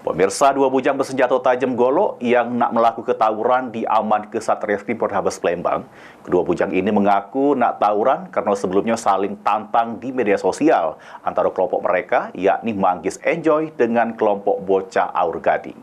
Pemirsa, dua bujang bersenjata tajam golok yang nak melakukan tawuran diamankan ke Satreskrim Polrestabes Palembang. Kedua bujang ini mengaku nak tawuran karena sebelumnya saling tantang di media sosial antara kelompok mereka, yakni Manggis Enjoy dengan kelompok bocah Aur Gading.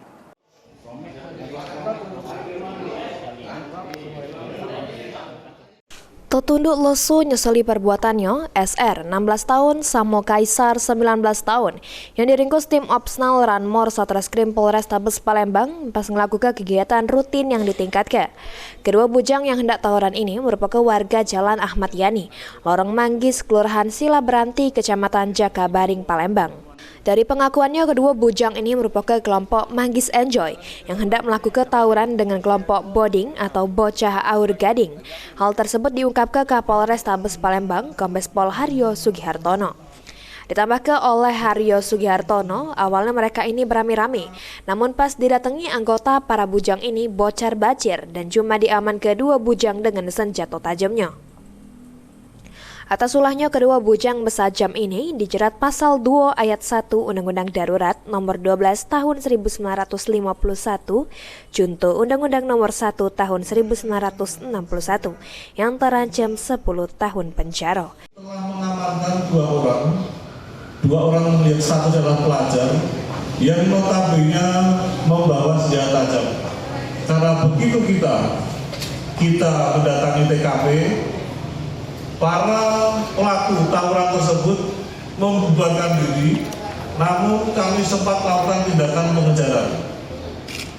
Tetunduk lesu nyeseli perbuatannya, SR 16 tahun sama Kaisar 19 tahun yang diringkus tim Opsnal Ranmor Satreskrim Polrestabes Palembang pas melakukan kegiatan rutin yang ditingkatkan. Kedua bujang yang hendak tawuran ini merupakan warga Jalan Ahmad Yani, Lorong Manggis, Kelurahan Silaberanti, Kecamatan Jakabaring, Palembang. Dari pengakuannya, kedua bujang ini merupakan kelompok Manggis Enjoy yang hendak melakukan tawuran dengan kelompok Boding atau bocah Aur Gading. Hal tersebut diungkapkan Kapolres Tabes Palembang, Kombes Pol Haryo Sugihartono. Ditambahkan oleh Haryo Sugihartono, awalnya mereka ini beramai-ramai, namun pas didatangi anggota, para bujang ini bocar bacir dan cuma diaman kedua bujang dengan senjata tajamnya. Atas ulahnya, kedua bujang besajam ini dijerat pasal 2 ayat 1 Undang-Undang Darurat nomor 12 tahun 1951, junto Undang-Undang nomor 1 tahun 1961 yang terancam 10 tahun penjara. Telah mengamankan dua orang yang satu adalah pelajar yang notabene membawa senjata tajam. Karena begitu kita mendatangi TKP, para pelaku tawuran tersebut membubarkan diri, namun kami sempat melakukan tindakan pengejaran.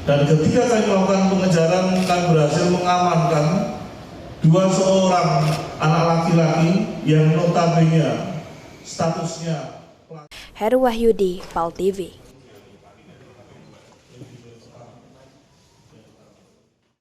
Dan ketika kami melakukan pengejaran, kami berhasil mengamankan dua seorang anak laki-laki yang notabene statusnya. Heru Wahyudi, PAL TV.